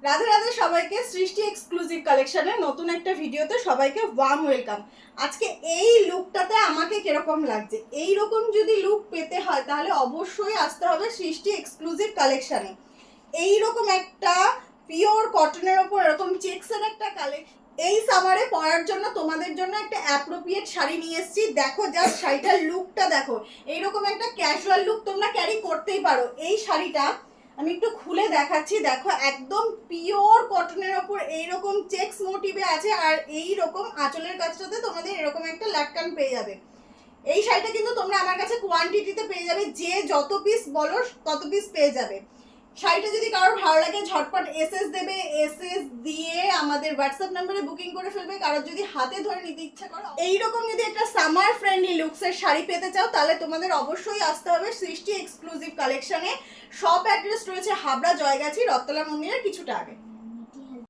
রাধে রাধে সবাইকে, সৃষ্টি এক্সক্লুসিভ কালেকশনের নতুন একটা ভিডিওতে সবাইকে ওয়ার্ম ওয়েলকাম। আজকে এই লুকটাতে আমাকে কিরকম লাগছে, এই রকম যদি লুক পেতে হয় তাহলে অবশ্যই আসতে হবে সৃষ্টি এক্সক্লুসিভ কালেকশনে। এইরকম একটা পিওর কটনের ওপর এরকম চেক্সের একটা কালেকশন এই সামারে পরার জন্য তোমাদের জন্য একটা অ্যাপ্রোপ্রিয়েট শাড়ি নিয়ে এসেছি। দেখো জাস্ট শাড়িটার লুকটা দেখো, এইরকম একটা ক্যাজুয়াল লুক তোমরা ক্যারি করতেই পারো। এই শাড়িটা আমি একটু খুলে দেখাচ্ছি, দেখো একদম পিওর কটনের ওপর এইরকম চেক্স মোটিভে আছে, আর এই রকম আঁচলের কাছটাতে তোমাদের এরকম একটা লাটকান পেয়ে যাবে। এই শাড়িটা কিন্তু তোমরা আমার কাছে কোয়ান্টিটিতে পেয়ে যাবে, যে যত পিস বলো তত পিস পেয়ে যাবে। শাড়িটা যদি কারোর ভালো লাগে ঝটপট এসএস দেবে, এসএস দিয়ে আমাদের হোয়াটসঅ্যাপ নাম্বারে বুকিং করে ফেলবে। কারোর যদি হাতে ধরে নিতে ইচ্ছা করো, এইরকম যদি একটা সামার ফ্রেন্ডলি লুকসের শাড়ি পেতে চাও তাহলে তোমাদের অবশ্যই আসতে হবে সৃষ্টি এক্সক্লুসিভ কালেকশনে। শপ অ্যাড্রেস রয়েছে হাবড়া জয়গাছি রত্তলা মন্দিরের কিছুটা আগে।